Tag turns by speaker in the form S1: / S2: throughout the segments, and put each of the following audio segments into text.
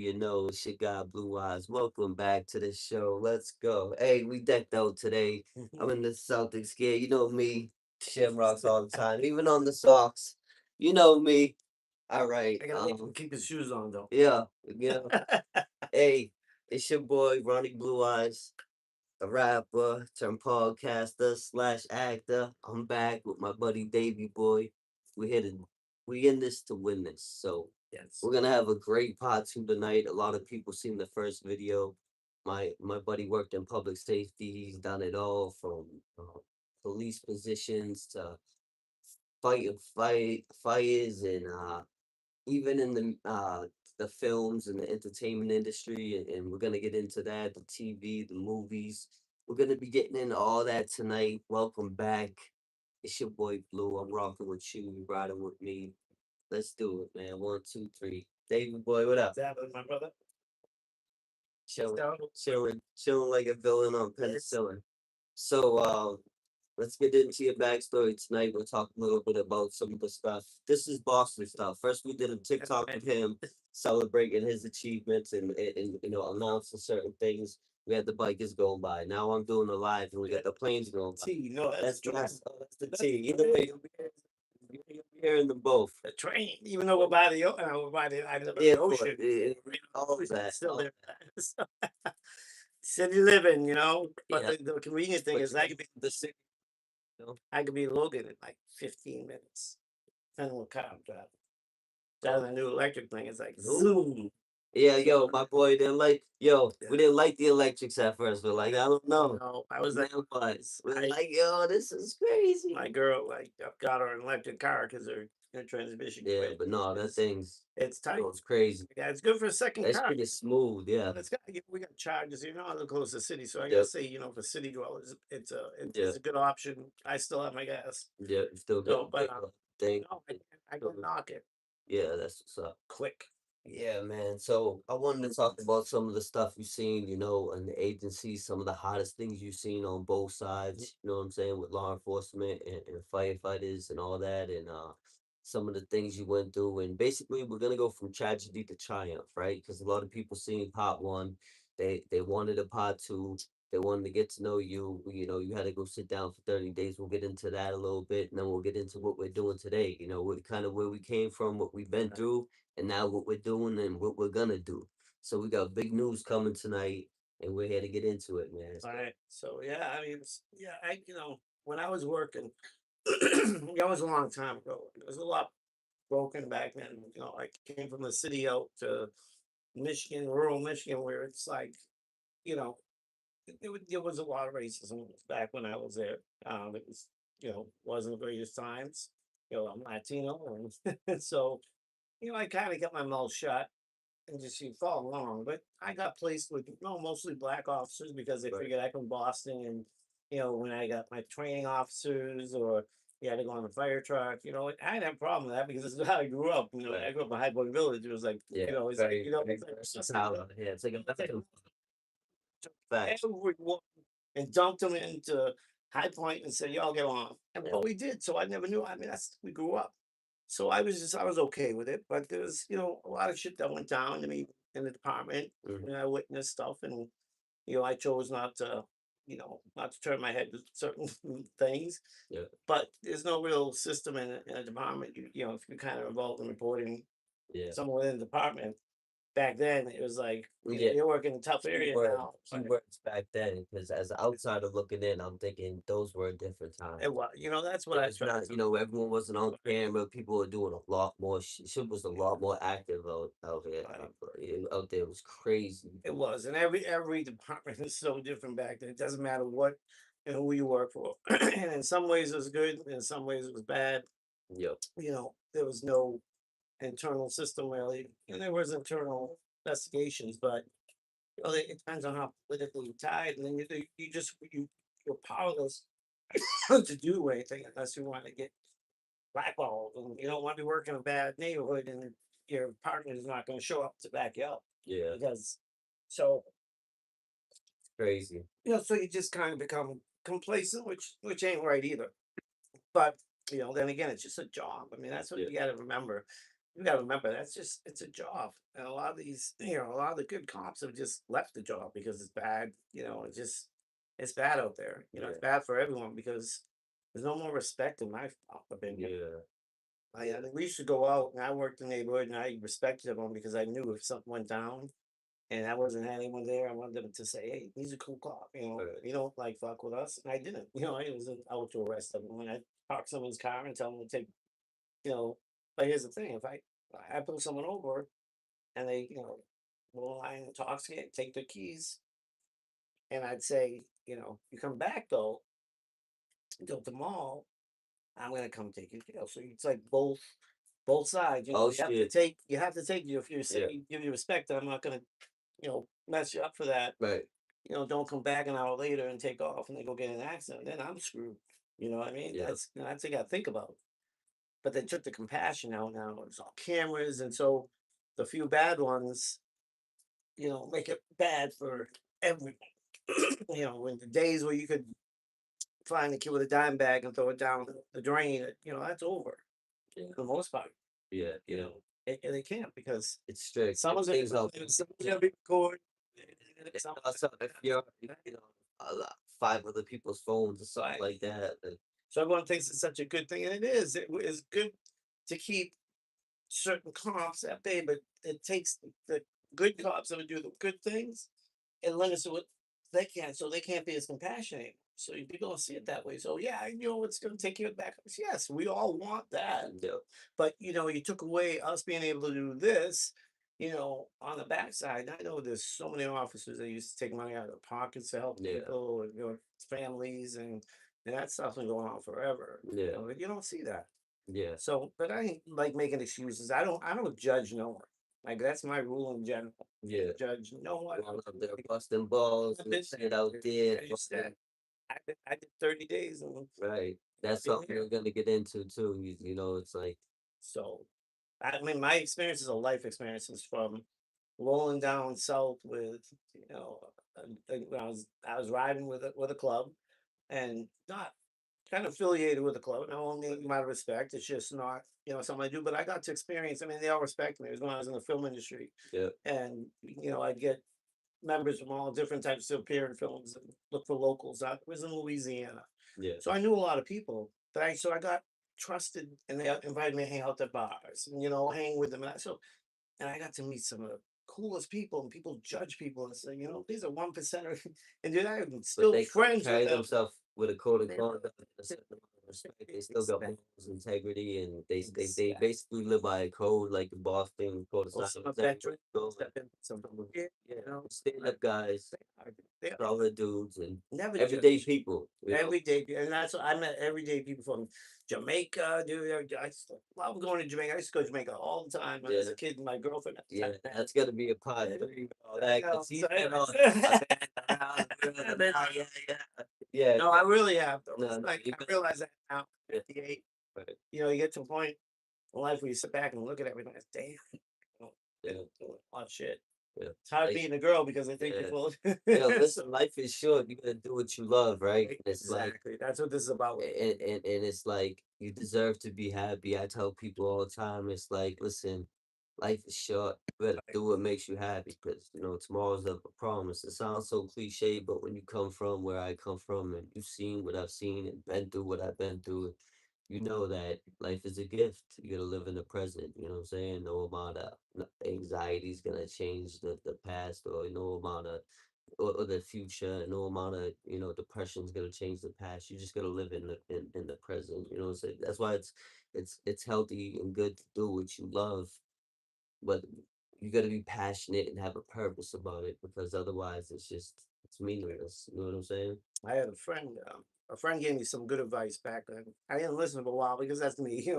S1: You know, it's your guy Blue Eyes. Welcome back to the show. Let's go. Hey, we decked out today. I'm in the Celtics gear. You know me, Shamrocks all the time. Even on the socks. You know me. All right.
S2: I gotta make him keep his shoes on though.
S1: Yeah. You know. Hey, it's your boy Ronnie Blue Eyes, a rapper turned podcaster slash actor. I'm back with my buddy Davey Boy. We here to we in this to win this. So
S2: Yes.
S1: we're gonna have a great part two tonight. A lot of people seen the first video. My buddy worked in public safety. He's done it all from police positions to fight fires and even in the films and the entertainment industry, and we're gonna get into that, the TV, the movies. We're gonna be getting into all that tonight. Welcome back. It's your boy Blue. I'm rocking with you. You riding with me. Let's do it, man. One, two, three. David boy, what up?
S2: What's happening, my brother?
S1: Chilling,
S2: So,
S1: chilling like a villain on
S2: yes.
S1: penicillin. So, let's get into your backstory tonight. We'll talk a little bit about some of the stuff. This is Boston stuff. First, we did a
S2: That's
S1: TikTok
S2: right.
S1: with him celebrating his achievements and announcing certain things. We had the bikers going by. Now I'm doing the live, and we got the planes going by.
S2: T, no, that's the train.
S1: That's the
S2: That's
S1: T.
S2: the
S1: Either way,
S2: train.
S1: you'll be hearing them both.
S2: The train. Even though we're by the I live at the
S1: Airport,
S2: ocean.
S1: all of
S2: It's
S1: that,
S2: still
S1: all
S2: there.
S1: of that.
S2: So, city living, But
S1: Yeah,
S2: the convenient thing
S1: but
S2: is
S1: you know, the city, you know.
S2: I could be in Logan in like 15 minutes. Depending on what car I'm driving. Driving
S1: Oh,
S2: the new electric thing, it's like
S1: ooh.
S2: zoom.
S1: Yeah,
S2: So
S1: yo, my boy didn't like, yo,
S2: yeah.
S1: we didn't like the electrics at first. We're like, I don't know.
S2: No, I was
S1: Man,
S2: like,
S1: but we're
S2: I
S1: like, yo, this is crazy.
S2: my girl like got her an electric car because her transmission
S1: Yeah,
S2: quit.
S1: but no, that
S2: It's
S1: thing's
S2: it's tight.
S1: goes crazy.
S2: Yeah, it's good for a second
S1: That's
S2: car.
S1: pretty smooth, yeah.
S2: And it's got we got charges. I live close to the city, so I gotta
S1: Yep,
S2: say, for city dwellers, it's
S1: yeah,
S2: a good option. I still have my gas,
S1: yeah. Still got
S2: so
S1: the
S2: but
S1: big thing.
S2: no, I
S1: Still
S2: can knock it
S1: yeah, that's what's up.
S2: quick.
S1: Yeah, man. So I wanted to talk about some of the stuff you've seen, in the agency, some of the hottest things you've seen on both sides, you know what I'm saying, with law enforcement and firefighters and all that, and some of the things you went through. And basically, we're gonna go from tragedy to triumph, right? Because a lot of people seen part one, they wanted a part two, they wanted to get to know you. You had to go sit down for 30 days. We'll get into that a little bit, and then we'll get into what we're doing today. What kind of where we came from, what we've been
S2: Right.
S1: through and now what we're doing and what we're gonna do. So we got big news coming tonight, and we're here to get into it, man.
S2: All
S1: So
S2: right. So yeah, I mean, yeah, when I was working, that was a long time ago. There was a lot broken back then. I came from the city out to Michigan, rural Michigan, where it's like, you know, there was a lot of racism back when I was there. It was, wasn't the greatest times. I'm Latino, and so, I kind of got my mouth shut and just you follow along. But I got placed with mostly black officers because they
S1: right,
S2: figured I'm from Boston, and when I got my training officers or you had to go on the fire truck, I didn't have a problem with that because this is how I grew up.
S1: right.
S2: I grew up in High Point Village. It was like,
S1: Yeah,
S2: it's like,
S1: very
S2: it's like
S1: versatile. Yeah, it's like a
S2: it's like
S1: veteran facts.
S2: everyone and dumped them into High Point and said, "Y'all get on." And
S1: Yeah,
S2: what we did, so I never knew. I mean, that's we grew up. So I was okay with it, but there was a lot of shit that went down to me in the department,
S1: mhm,
S2: and I witnessed stuff, and I chose not to, not to turn my head to certain things.
S1: yeah,
S2: But there's no real system in a department. If you're kind of involved in reporting
S1: yeah.
S2: someone within the department, back then it was like
S1: Yeah,
S2: you're working in a tough area now. But
S1: keywords back then, because as an outsider looking in, I'm thinking those were different times.
S2: it was, that's what
S1: It
S2: I
S1: was
S2: tried to
S1: not,
S2: tell
S1: everyone wasn't on
S2: people.
S1: camera. People were doing a lot more. Shit was a
S2: Yeah,
S1: lot more active out here.
S2: right.
S1: Out there it was crazy.
S2: It was, and every department is so different back then. It doesn't matter what and who you work for. And in some ways it was good, and in some ways it was bad.
S1: Yep.
S2: There was no internal system really, and there was internal investigations, but it depends on how politically tied, and then you're powerless to do anything unless you want to get blackballed, and you don't want to be working in a bad neighborhood, and your partner is not going to show up to back you up
S1: Yeah.
S2: because so
S1: Crazy.
S2: so you just kind of become complacent, which ain't right either. But then again, it's just a job. I mean, that's what
S1: Yeah.
S2: you got to remember. you gotta remember that's just it's a job. And a lot of these, a lot of the good cops have just left the job because it's bad, it's bad out there. It's
S1: Yeah,
S2: bad for everyone because there's no more respect in my opinion.
S1: yeah,
S2: I mean, we used to go out and I worked in the neighborhood and I respected everyone because I knew if something went down and I wasn't had anyone there, I wanted them to say, "Hey, he's a cool cop."
S1: right,
S2: You don't like fuck with us, and I didn't. I wasn't out to arrest them. When I park someone's car and tell them to take, you know. But here's the thing: if I pull someone over and they, will line intoxicated, take their keys, and I'd say, you come back though, until tomorrow, I'm gonna come take you to jail. So it's like both sides.
S1: oh shit,
S2: You have to take you if you
S1: yeah,
S2: say give you respect. I'm not gonna mess you up for that.
S1: right,
S2: Don't come back an hour later and take off and then go get in an accident. Then I'm screwed. You know what I mean?
S1: yeah,
S2: That's what you got to think about. But they took the compassion out now. It's all cameras, and so the few bad ones, make it bad for everyone. When the days where you could find a kid with a dime bag and throw it down the drain, that's over
S1: yeah,
S2: for the most part.
S1: yeah, yeah.
S2: And they can't because
S1: It's strict.
S2: someone's gonna,
S1: Everything's out.
S2: someone's gonna be recorded.
S1: And
S2: Someone's
S1: also, if you're, a lot, five other people's phones or something
S2: right.
S1: like that,
S2: So everyone thinks it's such a good thing, and it is. It is good to keep certain cops at bay, but it takes the good cops that would do the good things and limits to what they can, so they can't be as compassionate. So people don't see it that way. So yeah, it's going to take you back. Yes, we all want that,
S1: yeah,
S2: but you took away us being able to do this. On the backside, I know there's so many officers that used to take money out of their pockets to help
S1: yeah,
S2: people and families, and that stuff's been going on forever.
S1: yeah,
S2: But you don't see that.
S1: yeah,
S2: So, but I ain't like making excuses. I don't judge no one. Like that's my rule in general.
S1: yeah.
S2: Can't judge no one.
S1: Going up there busting balls
S2: I've
S1: and
S2: been
S1: shit out there,
S2: there. I used to.
S1: fucking
S2: I did 30 days and
S1: right. That's
S2: I've been
S1: something
S2: here.
S1: you're gonna get into too. It's like
S2: So, I mean, my experiences are life experiences from rolling down south with, you know, when I was riding with a club and not kind of affiliated with the club. And I won't name my respect. It's just not, something I do. But I got to experience. I mean, they all respect me. It was when I was in the film industry,
S1: yeah,
S2: and I'd get members from all different types to appear in films and look for locals. I was in Louisiana,
S1: yeah.
S2: so I knew a lot of people. So I got trusted, and they invited me to hang out at bars, and hang with them. And I got to meet some of the coolest people, and people judge people and say, these are one percenters, and dude, I'm
S1: But
S2: still
S1: they
S2: friends with
S1: carry
S2: them.
S1: themselves with a code of
S2: They
S1: conduct and a certain amount of respect. They still got
S2: respect.
S1: morals, integrity, and they
S2: Exactly.
S1: basically live by a code like in Boston, code of
S2: Or some are
S1: silence. Everywhere
S2: veterans
S1: you go,
S2: step in, some
S1: and
S2: yeah,
S1: yeah,
S2: you know,
S1: stand
S2: like
S1: up guys,
S2: they are. They are.
S1: solid dudes, and
S2: Never
S1: everyday
S2: judge.
S1: people.
S2: Every day, and that's what I met everyday people from Jamaica, dude. I used to love going to Jamaica. I used to go to Jamaica all the time when I was
S1: Yeah,
S2: a kid. My girlfriend at the
S1: yeah,
S2: time had
S1: that's gonna be a part
S2: it.
S1: three. All that, cause
S2: So
S1: he's been on.
S2: anyways,
S1: I've been around the world. Yeah, yeah, yeah. Yeah,
S2: no, I really have though.
S1: no,
S2: It's
S1: no,
S2: like
S1: you've
S2: I
S1: been.
S2: realize that now,
S1: Yeah,
S2: 58.
S1: right,
S2: You get to a point in life where you sit back and look at everything. It's damn,
S1: yeah,
S2: doing a lot of shit.
S1: yeah.
S2: It's hard
S1: Like,
S2: being a girl because they think you're
S1: yeah.
S2: full of
S1: Listen,
S2: so
S1: life is short. You gotta do what you love, right?
S2: right,
S1: And it's like,
S2: exactly. That's what this is about with me.
S1: and it's like you deserve to be happy. I tell people all the time, it's like, listen, life is short. You gotta
S2: Right.
S1: do what makes you happy, because tomorrow's never promised. It sounds so cliche, but when you come from where I come from, and you've seen what I've seen and been through what I've been through, you know that life is a gift. You gotta live in the present. You know what I'm saying? No amount of anxiety is gonna change the past, or no amount of or the future. No amount of depression is gonna change the past. You just gotta live in the present. You know what I'm saying? That's why it's healthy and good to do what you love, but you gotta be passionate and have a purpose about it, because otherwise it's meaningless. You know what I'm saying?
S2: I had a friend. A friend gave me some good advice back then. I didn't listen for a while because that's me.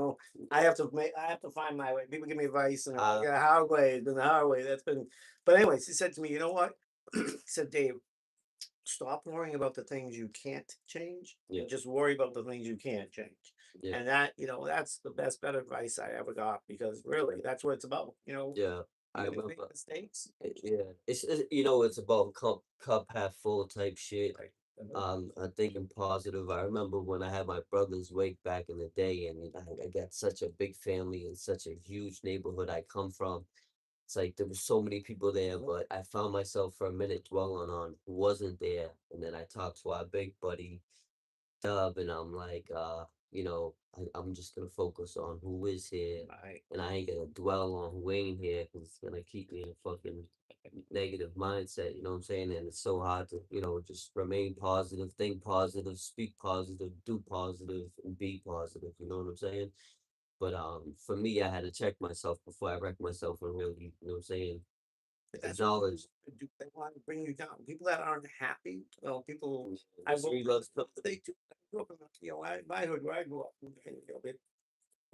S2: I have to find my way. People give me advice, and
S1: Uh,
S2: yeah, hard way, then the hard way. That's been. But anyways, he said to me, "You know what?" He said, "Dave, stop worrying about the things you can't change,
S1: yeah,
S2: and just worry about the things you can change."
S1: yeah,
S2: And that's the best, better advice I ever got because really, that's what it's about.
S1: yeah. I
S2: You can make
S1: remember.
S2: mistakes.
S1: Yeah, it's about cup half full type shit.
S2: Right.
S1: thinking positive. I remember when I had my brother's wake back in the day, and I got such a big family and such a huge neighborhood I come from. It's like there was so many people there, but I found myself for a minute dwelling on who wasn't there, and then I talked to our big buddy Dub, and I'm like, I'm just gonna focus on who is here,
S2: Right.
S1: and I ain't gonna dwell on who ain't here because it's gonna keep me in a fucking negative mindset. You know what I'm saying? And it's so hard to, just remain positive, think positive, speak positive, do positive, and be positive. You know what I'm saying? But for me, I had to check myself before I wreck myself and really, you know what I'm saying,
S2: But that's what people
S1: acknowledge.
S2: do. They want to bring you down. People that aren't happy, people. I
S1: Misery
S2: work
S1: loves
S2: with.
S1: company.
S2: They do. I grew up in my hood where I grew up in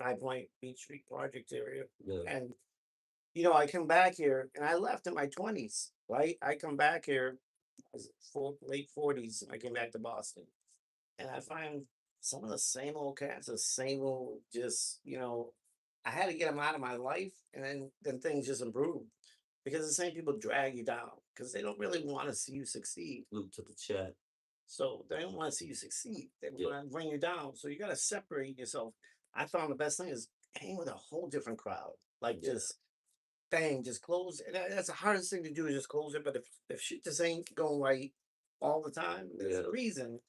S2: High Point Beach Street Project area,
S1: Yeah,
S2: and I come back here, and I left in my 20s. Right, I come back here, I was late 40s. I came back to Boston, and I find some of the same old cats, the same old, just I had to get them out of my life, and then things just improved because the same people drag you down because they don't really want to see you succeed.
S1: loop to the chat.
S2: So they don't want to see you succeed. They
S1: Yeah,
S2: want to bring you down. So you got to separate yourself. I found the best thing is hang with a whole different crowd. Like
S1: yeah,
S2: just bang, just close. And that's the hardest thing to do is just close it. But if shit just ain't going right all the time, there's a
S1: yeah.
S2: reason.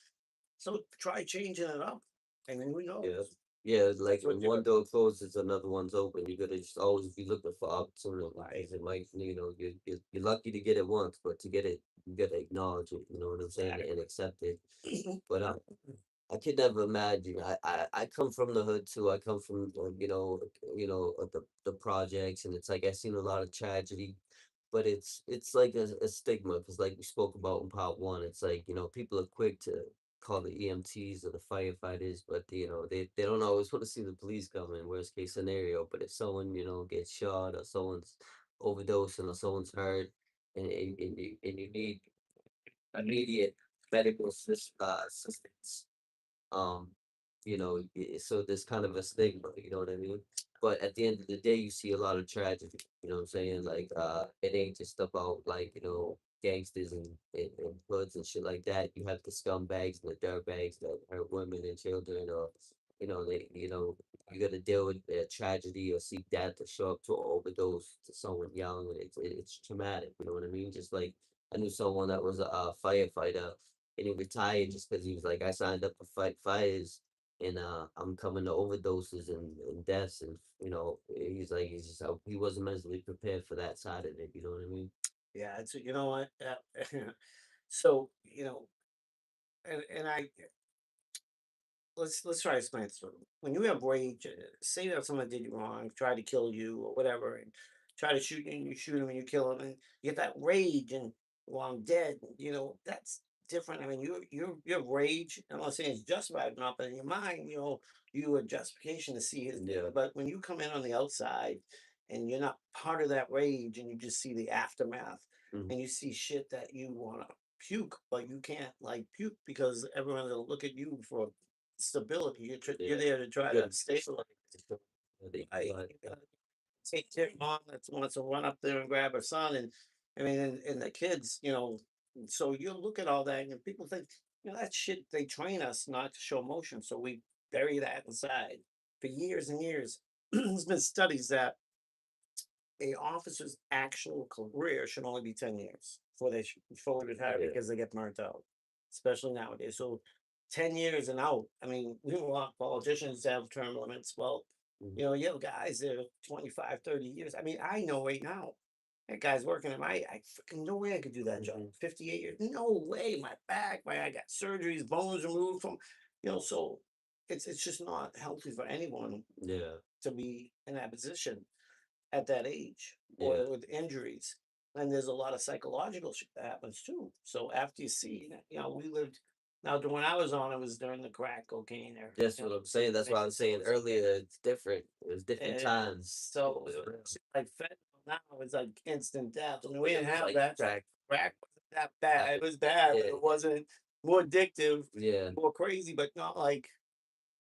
S2: So try changing it up, and then who
S1: Yeah.
S2: knows?
S1: Yeah, like
S2: That's what
S1: when
S2: you're
S1: one door closes, another one's open. You gotta just always be looking for opportunity
S2: like.
S1: because it might, you're lucky to get it once, but to get it, you gotta acknowledge it. You know what I'm saying, and
S2: Exactly.
S1: accept it. But I could never imagine. I come from the hood too. I come from the projects, and it's like I've seen a lot of tragedy, but it's like a stigma because like we spoke about in part one, it's like people are quick to call the EMTs or the firefighters, but they don't always want to see the police come in. Worst case scenario, but if someone gets shot or someone's overdosing or someone's hurt, and you need immediate medical assistance, um, so there's kind of a stigma, you know what I mean? But at the end of the day, you see a lot of tragedy, you know what I'm saying? Like, it ain't just about like, gangsters and hoods and shit like that. You have the scumbags and the dirtbags that hurt women and children, or, you got to deal with a tragedy or see death or show up to an overdose to someone young. And it's traumatic, you know what I mean? Just like I knew someone that was a firefighter and he retired just because he was like, I signed up to fight fires, and I'm coming to overdoses and deaths, and he's like, he wasn't mentally prepared for that side of it. You know what I mean?
S2: Yeah, it's you know what. So and I let's try to explain this. When you have rage, say that someone did you wrong, tried to kill you or whatever, and try to shoot you, and you shoot him and you kill him, and you get that rage, and well, I'm dead. That's different. I mean, you have rage. I'm not saying it's justified or not, but in your mind, you have justification to see his death.
S1: Yeah.
S2: But when you come in on the outside, and you're not part of that rage, and you just see the aftermath,
S1: Mhm.
S2: and you see shit that you want to puke, but you can't like puke because everyone's gonna look at you for stability. You're
S1: Yeah.
S2: there to
S1: You
S2: try to
S1: gotta
S2: stabilize. Right?
S1: but,
S2: You gotta take care of mom that wants to run up there and grab her son, and I mean, and the kids. So you look at all that, and people think, that shit. They train us not to show emotion, so we bury that inside for years and years. There's been studies that a officer's actual career should only be 10 years before they fully retire
S1: yeah.
S2: because they get burnt out, especially nowadays. So 10 years and out. I mean, we want politicians to have term limits. Well,
S1: Mhm.
S2: you have guys that are 25, 30 years. I mean, I know right now that guy's working at I freaking no way I could do that job.
S1: Mhm.
S2: 58 years. No way. My back, I got surgeries, bones removed from, so it's just not healthy for anyone
S1: Yeah.
S2: to be in that position at that age
S1: Yeah.
S2: or with injuries. And there's a lot of psychological shit that happens too. So after you see, we lived now when I was on, it was during the crack cocaine era.
S1: That's what I'm saying. That's why I was saying earlier. It's different. It was different
S2: And
S1: times.
S2: so like fentanyl now is like instant death. I mean, we
S1: But it
S2: didn't
S1: was
S2: have
S1: like
S2: that.
S1: crack.
S2: Crack wasn't that
S1: I,
S2: bad. It was bad, but
S1: yeah.
S2: it wasn't more addictive,
S1: Yeah.
S2: more crazy, but not like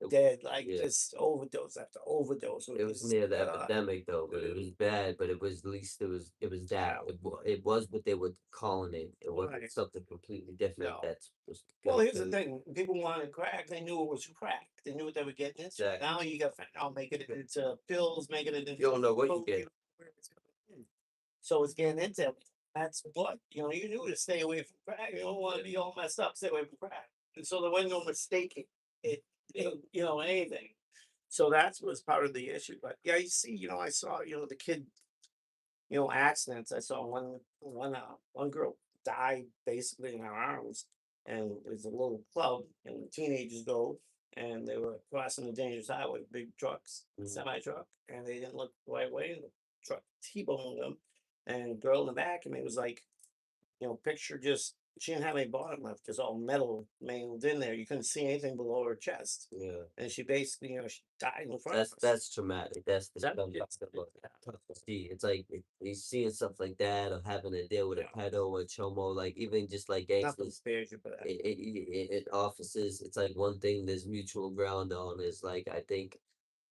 S1: It
S2: dead, like
S1: yeah.
S2: just overdose after overdose, or
S1: It was
S2: just
S1: near the epidemic though, but it was bad, but it was at least it was that.
S2: yeah,
S1: It was what they were calling it. It wasn't
S2: right.
S1: something completely different
S2: No.
S1: that's was
S2: Well,
S1: gonna
S2: here's
S1: kill
S2: the
S1: you.
S2: thing: people wanted crack. They knew it was crack. They knew what they were getting into.
S1: Exactly.
S2: Now you got fentanyl making it into pills, making it
S1: You
S2: into
S1: don't know what you
S2: coke. You
S1: get.
S2: know, where it's going in. So it's getting into everything. That's what you knew to stay away from crack. You don't want to be all messed up. Stay away from crack. And so there was no mistaking anything. So that's was part of the issue. But yeah, you see, I saw, the kid, accidents. I saw one girl died basically in her arms, and it was a little club, and the teenagers go, and they were crossing the dangerous highway, big trucks,
S1: Mhm.
S2: semi truck, and they didn't look the right way, and the truck T-boned them, and the girl in the back, and it was like, picture just she didn't have any bottom left, just all metal mangled in there. You couldn't see anything below her chest,
S1: Yeah.
S2: and she basically, she died in front
S1: That's
S2: of us.
S1: that's traumatic. That's the
S2: Seven
S1: stuff I
S2: kids.
S1: feel like tough to see. It's like you seeing stuff like that or having to deal with a
S2: Yeah,
S1: pedo or chomo, like even just like
S2: nothing
S1: gangsters
S2: spares you for that.
S1: in offices. It's like one thing there's mutual ground on is like I think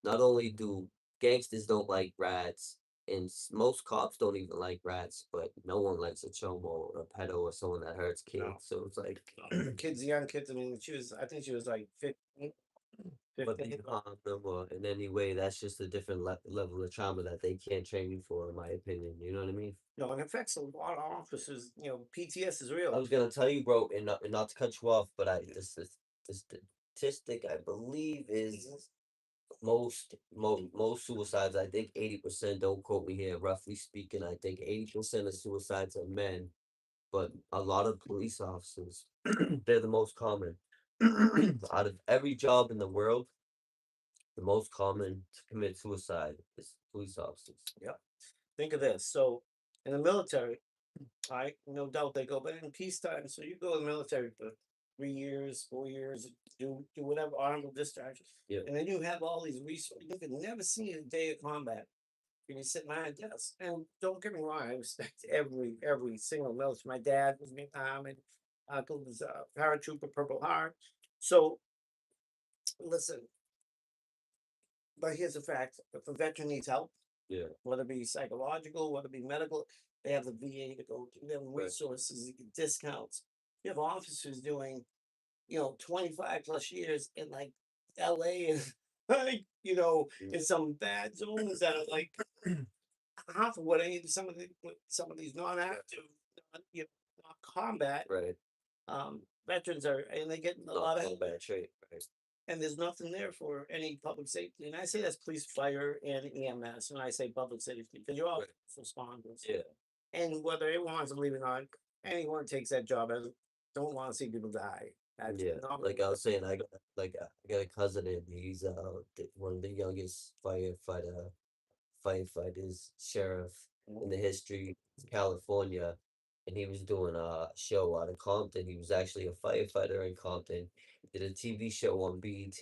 S1: not only do gangsters don't like rats, and most cops don't even like rats, but no one likes a chomo or a pedo or someone that hurts
S2: No.
S1: kids. So it's like,
S2: The kids, young kids. I mean, I think she was like 15,
S1: whether
S2: 15.
S1: you harm them or in any way, that's just a different level of trauma that they can't train you for, in my opinion. You know what I mean?
S2: No, it affects a lot of officers. PTS is
S1: I
S2: real.
S1: was gonna tell you, bro, and not to cut you off, but this statistic I believe is most suicides. I think 80%. Don't quote me here. Roughly speaking, I think 80% of suicides are men, but a lot of police officers, they're the most common. Out of every job in the world, the most common to commit suicide is police officers.
S2: Yep. Think of this. So, in the military, right? No doubt they go, but in peacetime, so you go in the military for 3 years, 4 years, do whatever honorable discharge,
S1: Yeah,
S2: and then you have all these resources. You can never see a day of combat. And you sit behind a desk. And don't get me wrong, I respect every single military. My dad was Vietnam, and uncle was paratrooper, Purple Heart. So listen, but here's the fact: if a veteran needs help,
S1: yeah,
S2: whether it be psychological, whether it be medical, they have the VA to go to. They have
S1: right.
S2: resources, you get discounts. You have officers doing, 25 plus years in like LA and like,
S1: Mm.
S2: in some bad zones that are like half of what any some of these non-active, non-combat
S1: Right.
S2: veterans are, and they get a
S1: Not
S2: lot of help,
S1: combat trait. Right.
S2: and there's nothing there for any public safety. And I say that's police, fire, and EMS, and I say public safety because you're all
S1: Right.
S2: first responders.
S1: Yeah.
S2: And whether anyone wants to believe it or not, anyone takes that job as don't want to see people die. That's
S1: Yeah.
S2: not
S1: Like I was saying, I got a cousin and he's one of the youngest firefighters, sheriff in the history of California, and he was doing a show out of Compton. He was actually a firefighter in Compton. Did a TV show on BET,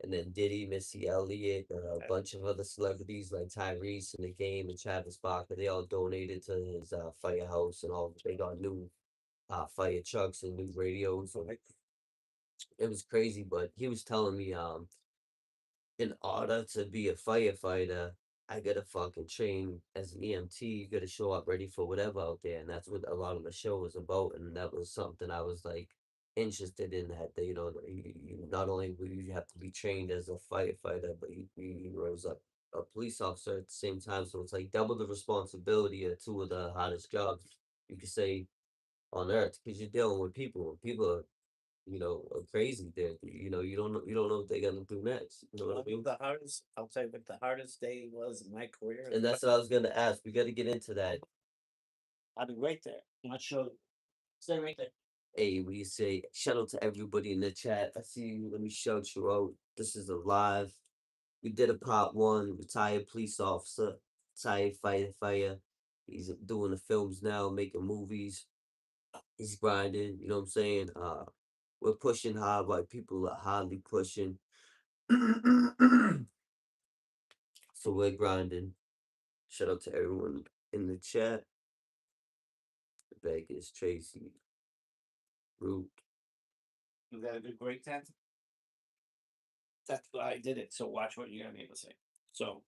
S1: and then Diddy, Missy Elliott, and a bunch of other celebrities like Tyrese in the game and Travis Barker. They all donated to his firehouse and all. They got new fire trucks and new radios. And it was crazy, but he was telling me in order to be a firefighter, I gotta fucking train as an EMT. You gotta show up ready for whatever out there, and that's what a lot of the show was about. And that was something I was like interested in. That that you not only will you have to be trained as a firefighter, but you rose up a police officer at the same time. So it's like double the responsibility of two of the hottest jobs you could say on earth because you're dealing with people. People are crazy there. You don't know what they're gonna do next. You know what I mean?
S2: the hardest. I'll tell you what the hardest day was in my career.
S1: And that's what I was gonna ask. We gotta get into that.
S2: I'll be right there. I'm not sure. Stay right there.
S1: Hey, we say shout out to everybody in the chat. I see you. Let me shout you out. This is a live. We did a part one. Retired police officer, retired firefighter. He's doing the films now, making movies. He's grinding. You know what I'm saying? We're pushing hard while people are hardly pushing. So we're grinding. Shout out to everyone in the chat. Vegas, Tracy, Root.
S2: You got a good break time. that's why I did it. So watch what you're gonna be able to say. So